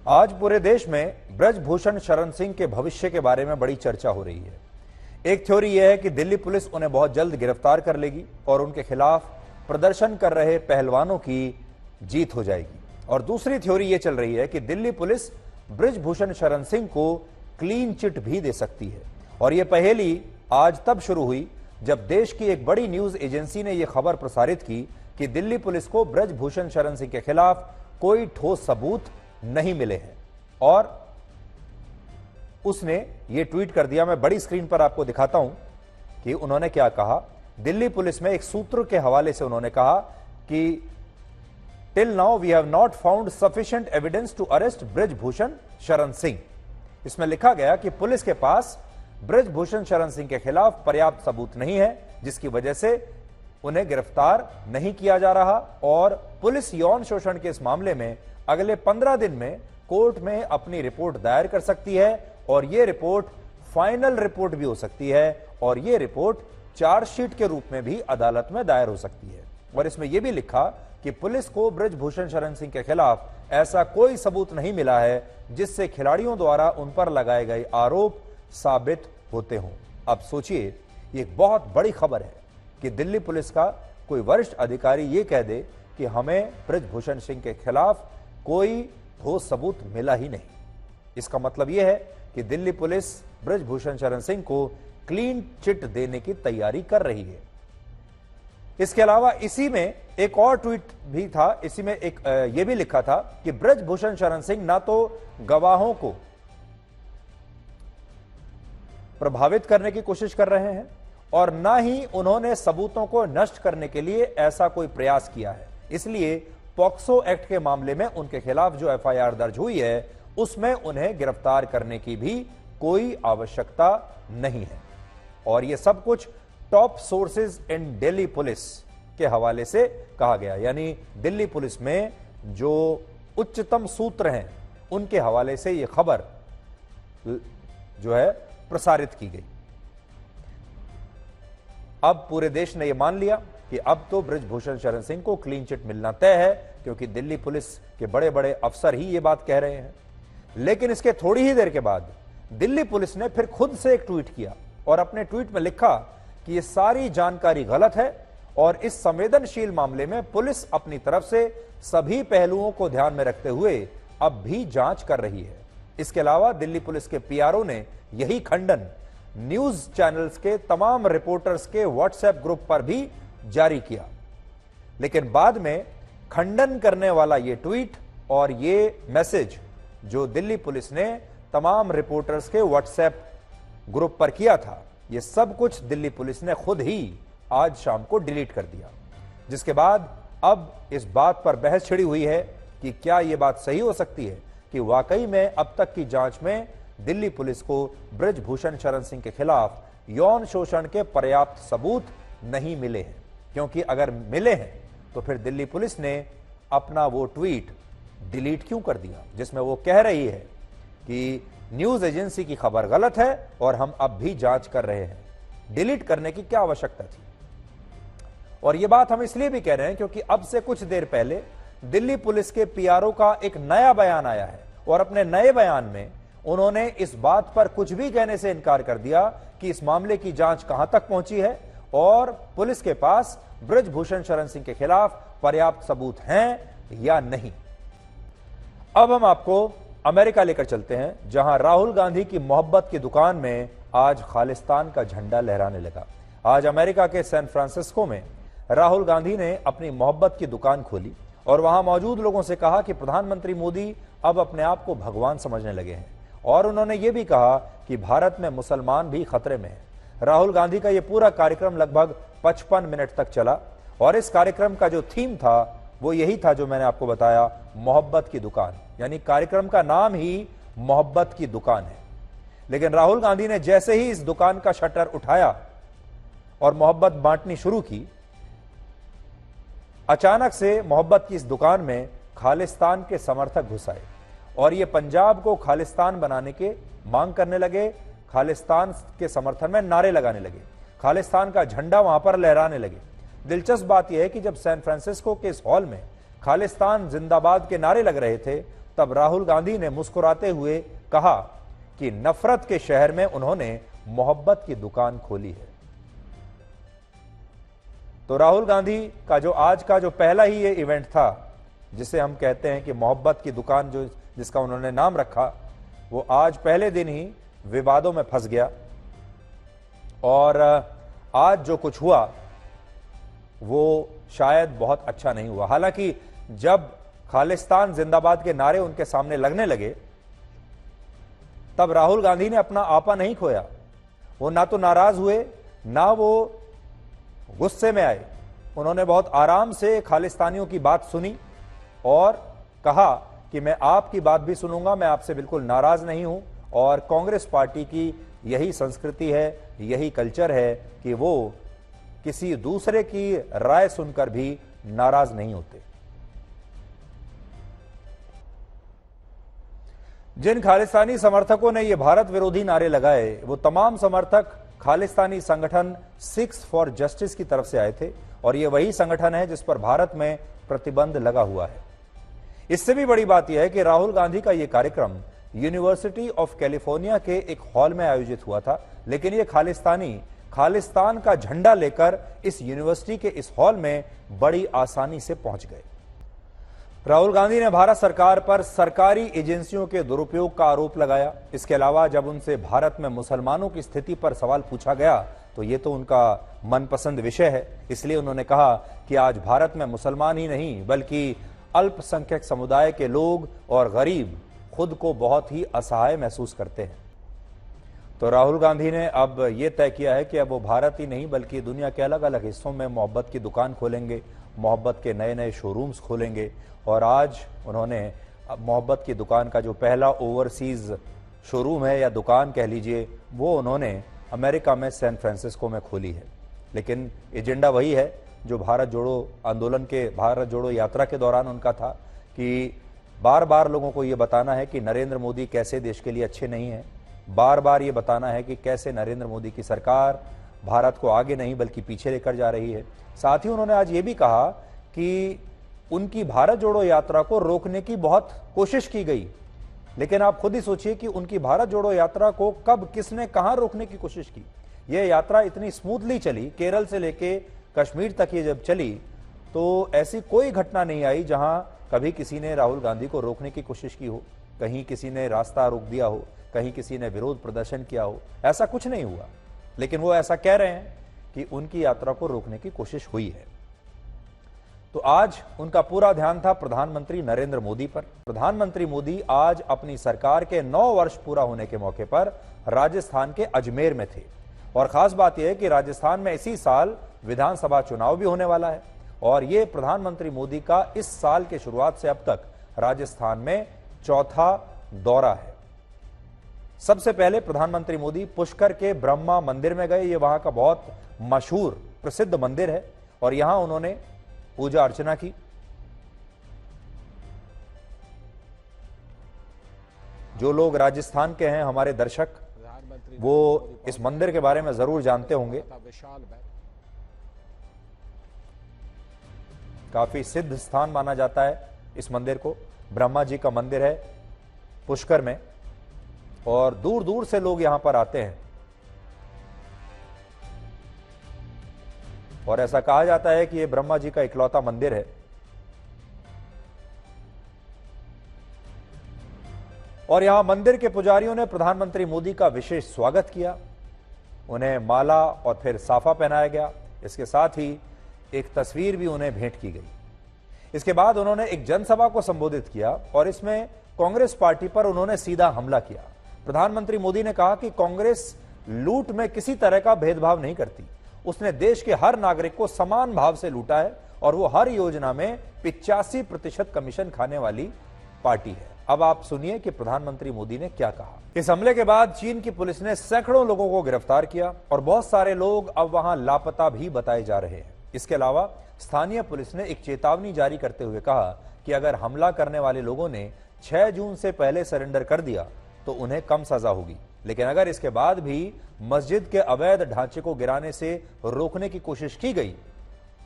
आज पूरे देश में ब्रजभूषण शरण सिंह के भविष्य के बारे में बड़ी चर्चा हो रही है। एक थ्योरी यह है कि दिल्ली पुलिस उन्हें बहुत जल्द गिरफ्तार कर लेगी और उनके खिलाफ प्रदर्शन कर रहे पहलवानों की जीत हो जाएगी। और दूसरी थ्योरी यह चल रही है कि दिल्ली पुलिस ब्रजभूषण शरण सिंह को क्लीन चिट भी दे सकती है। और यह पहेली आज तब शुरू हुई जब देश की एक बड़ी न्यूज एजेंसी ने यह खबर प्रसारित की कि दिल्ली पुलिस को ब्रजभूषण शरण सिंह के खिलाफ कोई ठोस सबूत नहीं मिले हैं। और उसने ये ट्वीट कर दिया। मैं बड़ी स्क्रीन पर आपको दिखाता हूं कि उन्होंने क्या कहा। दिल्ली पुलिस में एक सूत्र के हवाले से उन्होंने कहा कि till now we have not found sufficient evidence to arrest Brijbhushan Sharan Singh. इसमें लिखा गया कि पुलिस के पास ब्रजभूषण शरण सिंह के खिलाफ पर्याप्त सबूत नहीं है, जिसकी वजह से उन्हें गिरफ्तार नहीं किया जा रहा। और पुलिस यौन शोषण के इस मामले में अगले 15 दिन में कोर्ट में अपनी रिपोर्ट दायर कर सकती है और यह रिपोर्ट फाइनल रिपोर्ट भी हो सकती है और यह रिपोर्ट चार्जशीट के रूप में भी अदालत में दायर हो सकती है। और इसमें यह भी लिखा कि पुलिस को ब्रजभूषण शरण सिंह के खिलाफ ऐसा कोई सबूत नहीं मिला है जिससे खिलाड़ियों द्वारा उन पर लगाए गए आरोप साबित होते हों। अब सोचिए, ये एक बहुत बड़ी खबर है कि दिल्ली पुलिस का कोई वरिष्ठ अधिकारी ये कह दे कि हमें ब्रजभूषण सिंह के खिलाफ कोई ठोस सबूत मिला ही नहीं। इसका मतलब यह है कि दिल्ली पुलिस ब्रजभूषण शरण सिंह को क्लीन चिट देने की तैयारी कर रही है। इसके अलावा इसी में एक और ट्वीट भी था। इसी में एक यह भी लिखा था कि ब्रजभूषण शरण सिंह ना तो गवाहों को प्रभावित करने की कोशिश कर रहे हैं और ना ही उन्होंने सबूतों को नष्ट करने के लिए ऐसा कोई प्रयास किया है। इसलिए पॉक्सो एक्ट के मामले में उनके खिलाफ जो एफआईआर दर्ज हुई है उसमें उन्हें गिरफ्तार करने की भी कोई आवश्यकता नहीं है। और यह सब कुछ टॉप सोर्सेज इन दिल्ली पुलिस के हवाले से कहा गया, यानी दिल्ली पुलिस में जो उच्चतम सूत्र हैं उनके हवाले से यह खबर जो है प्रसारित की गई। अब पूरे देश ने यह मान लिया कि अब तो ब्रजभूषण शरण सिंह को क्लीन चिट मिलना तय है, क्योंकि दिल्ली पुलिस के बड़े बड़े अफसर ही ये बात कह रहे हैं। लेकिन इसके थोड़ी ही देर के बाद दिल्ली पुलिस ने फिर खुद से एक ट्वीट किया और अपने ट्वीट में लिखा कि ये सारी जानकारी गलत है और इस संवेदनशील मामले में पुलिस अपनी तरफ से सभी पहलुओं को ध्यान में रखते हुए अब भी जांच कर रही है। इसके अलावा दिल्ली पुलिस के पीआरओ ने यही खंडन न्यूज चैनल्स के तमाम रिपोर्टर्स के व्हाट्सएप ग्रुप पर भी जारी किया। लेकिन बाद में खंडन करने वाला यह ट्वीट और यह मैसेज जो दिल्ली पुलिस ने तमाम रिपोर्टर्स के व्हाट्सएप ग्रुप पर किया था, यह सब कुछ दिल्ली पुलिस ने खुद ही आज शाम को डिलीट कर दिया। जिसके बाद अब इस बात पर बहस छिड़ी हुई है कि क्या यह बात सही हो सकती है कि वाकई में अब तक की जांच में दिल्ली पुलिस को ब्रजभूषण शरण सिंह के खिलाफ यौन शोषण के पर्याप्त सबूत नहीं मिले हैं। क्योंकि अगर मिले हैं तो फिर दिल्ली पुलिस ने अपना वो ट्वीट डिलीट क्यों कर दिया जिसमें वो कह रही है कि न्यूज एजेंसी की खबर गलत है और हम अब भी जांच कर रहे हैं। डिलीट करने की क्या आवश्यकता थी? और यह बात हम इसलिए भी कह रहे हैं क्योंकि अब से कुछ देर पहले दिल्ली पुलिस के पीआरओ का एक नया बयान आया है और अपने नए बयान में उन्होंने इस बात पर कुछ भी कहने से इनकार कर दिया कि इस मामले की जांच कहां तक पहुंची है और पुलिस के पास ब्रजभूषण शरण सिंह के खिलाफ पर्याप्त सबूत हैं या नहीं। अब हम आपको अमेरिका लेकर चलते हैं, जहां राहुल गांधी की मोहब्बत की दुकान में आज खालिस्तान का झंडा लहराने लगा। आज अमेरिका के सैन फ्रांसिस्को में राहुल गांधी ने अपनी मोहब्बत की दुकान खोली और वहां मौजूद लोगों से कहा कि प्रधानमंत्री मोदी अब अपने आप को भगवान समझने लगे हैं। और उन्होंने ये भी कहा कि भारत में मुसलमान भी खतरे में हैं। राहुल गांधी का यह पूरा कार्यक्रम लगभग 55 मिनट तक चला और इस कार्यक्रम का जो थीम था वो यही था जो मैंने आपको बताया, मोहब्बत की दुकान। यानी कार्यक्रम का नाम ही मोहब्बत की दुकान है। लेकिन राहुल गांधी ने जैसे ही इस दुकान का शटर उठाया और मोहब्बत बांटनी शुरू की, अचानक से मोहब्बत की इस दुकान में खालिस्तान के समर्थक घुस आए और ये पंजाब को खालिस्तान बनाने के मांग करने लगे, खालिस्तान के समर्थन में नारे लगाने लगे, खालिस्तान का झंडा वहां पर लहराने लगे। दिलचस्प बात यह है कि जब सैन फ्रांसिस्को के इस हॉल में खालिस्तान जिंदाबाद के नारे लग रहे थे तब राहुल गांधी ने मुस्कुराते हुए कहा कि नफरत के शहर में उन्होंने मोहब्बत की दुकान खोली है। तो राहुल गांधी का जो आज का जो पहला ही ये इवेंट था, जिसे हम कहते हैं कि मोहब्बत की दुकान, जो जिसका उन्होंने नाम रखा, वो आज पहले दिन ही विवादों में फंस गया। और आज जो कुछ हुआ वो शायद बहुत अच्छा नहीं हुआ। हालांकि जब खालिस्तान जिंदाबाद के नारे उनके सामने लगने लगे, तब राहुल गांधी ने अपना आपा नहीं खोया। वो ना तो नाराज हुए, ना वो गुस्से में आए। उन्होंने बहुत आराम से खालिस्तानियों की बात सुनी और कहा कि मैं आपकी बात भी सुनूंगा, मैं आपसे बिल्कुल नाराज नहीं हूं। और कांग्रेस पार्टी की यही संस्कृति है, यही कल्चर है कि वो किसी दूसरे की राय सुनकर भी नाराज नहीं होते। जिन खालिस्तानी समर्थकों ने ये भारत विरोधी नारे लगाए, वो तमाम समर्थक खालिस्तानी संगठन सिक्स फॉर जस्टिस की तरफ से आए थे। और ये वही संगठन है जिस पर भारत में प्रतिबंध लगा हुआ है। इससे भी बड़ी बात यह है कि राहुल गांधी का यह कार्यक्रम यूनिवर्सिटी ऑफ कैलिफोर्निया के एक हॉल में आयोजित हुआ था, लेकिन ये खालिस्तान का झंडा लेकर इस यूनिवर्सिटी के इस हॉल में बड़ी आसानी से पहुंच गए। राहुल गांधी ने भारत सरकार पर सरकारी एजेंसियों के दुरुपयोग का आरोप लगाया। इसके अलावा जब उनसे भारत में मुसलमानों की स्थिति पर सवाल पूछा गया तो ये तो उनका मनपसंद विषय है, इसलिए उन्होंने कहा कि आज भारत में मुसलमान ही नहीं बल्कि अल्पसंख्यक समुदाय के लोग और गरीब खुद को बहुत ही असहाय महसूस करते हैं। तो राहुल गांधी ने अब यह तय किया है कि अब वो भारत ही नहीं बल्कि दुनिया के अलग अलग हिस्सों में मोहब्बत की दुकान खोलेंगे, मोहब्बत के नए नए शोरूम्स खोलेंगे। और आज उन्होंने मोहब्बत की दुकान का जो पहला ओवरसीज शोरूम है या दुकान कह लीजिए, वो उन्होंने अमेरिका में सैन फ्रांसिस्को में खोली है। लेकिन एजेंडा वही है जो भारत जोड़ो आंदोलन के, भारत जोड़ो यात्रा के दौरान उनका था कि बार बार लोगों को ये बताना है कि नरेंद्र मोदी कैसे देश के लिए अच्छे नहीं हैं। बार बार ये बताना है कि कैसे नरेंद्र मोदी की सरकार भारत को आगे नहीं बल्कि पीछे लेकर जा रही है। साथ ही उन्होंने आज ये भी कहा कि उनकी भारत जोड़ो यात्रा को रोकने की बहुत कोशिश की गई, लेकिन आप खुद ही सोचिए कि उनकी भारत जोड़ो यात्रा को कब किसने कहां रोकने की कोशिश की। यह यात्रा इतनी स्मूथली चली, केरल से लेके कश्मीर तक ये जब चली तो ऐसी कोई घटना नहीं आई जहां कभी किसी ने राहुल गांधी को रोकने की कोशिश की हो, कहीं किसी ने रास्ता रोक दिया हो, कहीं किसी ने विरोध प्रदर्शन किया हो, ऐसा कुछ नहीं हुआ। लेकिन वो ऐसा कह रहे हैं कि उनकी यात्रा को रोकने की कोशिश हुई है। तो आज उनका पूरा ध्यान था प्रधानमंत्री नरेंद्र मोदी पर। प्रधानमंत्री मोदी आज अपनी सरकार के 9 वर्ष पूरा होने के मौके पर राजस्थान के अजमेर में थे। और खास बात यह है कि राजस्थान में इसी साल विधानसभा चुनाव भी होने वाला है और यह प्रधानमंत्री मोदी का इस साल के शुरुआत से अब तक राजस्थान में चौथा दौरा है। सबसे पहले प्रधानमंत्री मोदी पुष्कर के ब्रह्मा मंदिर में गए। ये वहां का बहुत मशहूर प्रसिद्ध मंदिर है और यहां उन्होंने पूजा अर्चना की। जो लोग राजस्थान के हैं हमारे दर्शक, वो इस मंदिर के बारे में जरूर जानते होंगे। काफी सिद्ध स्थान माना जाता है इस मंदिर को। ब्रह्मा जी का मंदिर है पुष्कर में और दूर दूर से लोग यहां पर आते हैं। और ऐसा कहा जाता है कि यह ब्रह्मा जी का इकलौता मंदिर है। और यहां मंदिर के पुजारियों ने प्रधानमंत्री मोदी का विशेष स्वागत किया। उन्हें माला और फिर साफा पहनाया गया। इसके साथ ही एक तस्वीर भी उन्हें भेंट की गई। इसके बाद उन्होंने एक जनसभा को संबोधित किया और इसमें कांग्रेस पार्टी पर उन्होंने सीधा हमला किया। प्रधानमंत्री मोदी ने कहा कि कांग्रेस लूट में किसी तरह का भेदभाव नहीं करती। उसने देश के हर नागरिक को समान भाव से लूटा है और वो हर योजना में 85% कमीशन खाने वाली पार्टी है। अब आप सुनिए कि प्रधानमंत्री मोदी ने क्या कहा। इस हमले के बाद चीन की पुलिस ने सैकड़ों लोगों को गिरफ्तार किया और बहुत सारे लोग अब वहां लापता भी बताए जा रहे हैं। इसके अलावा स्थानीय पुलिस ने एक चेतावनी जारी करते हुए कहा कि अगर हमला करने वाले लोगों ने 6 जून से पहले सरेंडर कर दिया तो उन्हें कम सजा होगी, लेकिन अगर इसके बाद भी मस्जिद के अवैध ढांचे को गिराने से रोकने की कोशिश की गई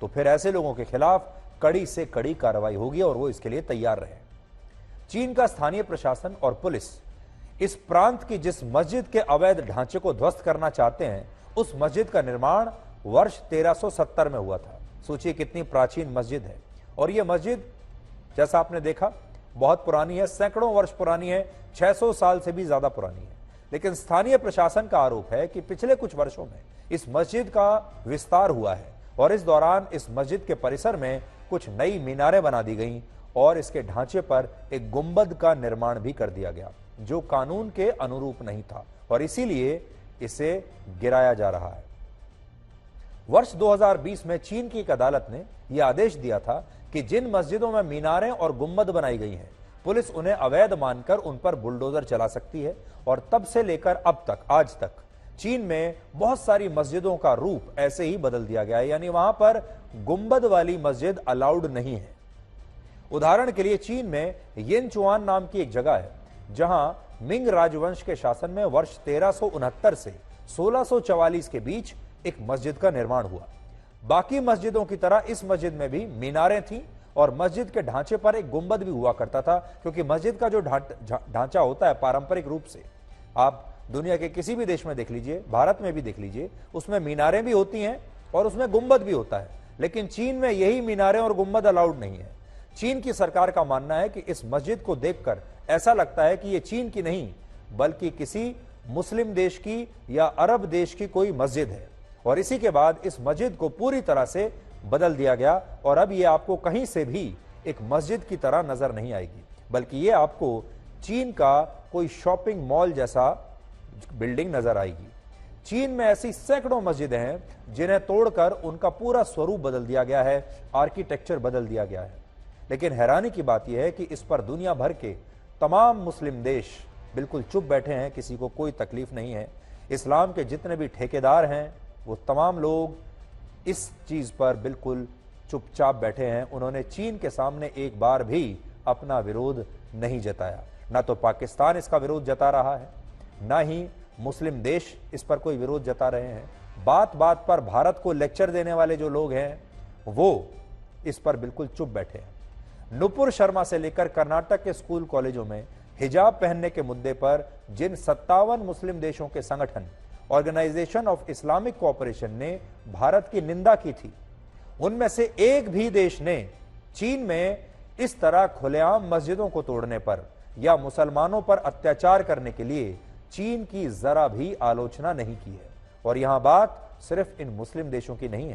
तो फिर ऐसे लोगों के खिलाफ कड़ी से कड़ी कार्रवाई होगी और वो इसके लिए तैयार रहे। चीन का स्थानीय प्रशासन और पुलिस इस प्रांत की जिस मस्जिद के अवैध ढांचे को ध्वस्त करना चाहते हैं, उस मस्जिद का निर्माण वर्ष 1370 में हुआ था। सोचिए कितनी प्राचीन मस्जिद है। और यह मस्जिद जैसा आपने देखा बहुत पुरानी है, सैकड़ों वर्ष पुरानी है, 600 साल से भी ज्यादा पुरानी है। लेकिन स्थानीय प्रशासन का आरोप है कि पिछले कुछ वर्षों में इस मस्जिद का विस्तार हुआ है और इस दौरान इस मस्जिद के परिसर में कुछ नई मीनारें बना दी गईं और इसके ढांचे पर एक गुंबद का निर्माण भी कर दिया गया, जो कानून के अनुरूप नहीं था और इसीलिए इसे गिराया जा रहा है। वर्ष 2020 में चीन की एक अदालत ने यह आदेश दिया था कि जिन मस्जिदों में मीनारें और गुंबद बनाई गई हैं, पुलिस उन्हें अवैध मानकर उन पर बुलडोजर चला सकती है। और तब से लेकर अब तक, आज तक चीन में बहुत सारी मस्जिदों का रूप ऐसे ही बदल दिया गया है, यानी वहां पर गुंबद वाली मस्जिद अलाउड नहीं है। उदाहरण के लिए चीन में येनचुआन नाम की एक जगह है जहां मिंग राजवंश के शासन में वर्ष 1369 से 1644 के बीच एक मस्जिद का निर्माण हुआ। बाकी मस्जिदों की तरह इस मस्जिद में भी मीनारें थीं और मस्जिद के ढांचे पर एक गुंबद भी हुआ करता था, क्योंकि मस्जिद का जो ढांचा होता है पारंपरिक रूप से, आप दुनिया के किसी भी देश में देख लीजिए, भारत में भी देख लीजिए, उसमें मीनारें भी होती हैं और उसमें गुंबद भी होता है। लेकिन चीन में यही मीनारें और गुंबद अलाउड नहीं है। चीन की सरकार का मानना है कि इस मस्जिद को देखकर ऐसा लगता है कि यह चीन की नहीं बल्कि किसी मुस्लिम देश की या अरब देश की कोई मस्जिद है। और इसी के बाद इस मस्जिद को पूरी तरह से बदल दिया गया और अब यह आपको कहीं से भी एक मस्जिद की तरह नजर नहीं आएगी, बल्कि यह आपको चीन का कोई शॉपिंग मॉल जैसा बिल्डिंग नजर आएगी। चीन में ऐसी सैकड़ों मस्जिदें हैं जिन्हें तोड़कर उनका पूरा स्वरूप बदल दिया गया है, आर्किटेक्चर बदल दिया गया है। लेकिन हैरानी की बात यह है कि इस पर दुनिया भर के तमाम मुस्लिम देश बिल्कुल चुप बैठे हैं, किसी को कोई तकलीफ नहीं है। इस्लाम के जितने भी ठेकेदार हैं वो तमाम लोग इस चीज पर बिल्कुल चुपचाप बैठे हैं। उन्होंने चीन के सामने एक बार भी अपना विरोध नहीं जताया। ना तो पाकिस्तान इसका विरोध जता रहा है, ना ही मुस्लिम देश इस पर कोई विरोध जता रहे हैं। बात बात पर भारत को लेक्चर देने वाले जो लोग हैं वो इस पर बिल्कुल चुप बैठे हैं। नुपुर शर्मा से लेकर कर्नाटक के स्कूल कॉलेजों में हिजाब पहनने के मुद्दे पर जिन 57 मुस्लिम देशों के संगठन ऑर्गेनाइजेशन ऑफ इस्लामिक कोऑपरेशन ने भारत की निंदा की थी, उनमें से एक भी देश ने चीन में इस तरह खुलेआम मस्जिदों को तोड़ने पर या मुसलमानों पर अत्याचार करने के लिए चीन की जरा भी आलोचना नहीं की है। और यहां बात सिर्फ इन मुस्लिम देशों की नहीं है।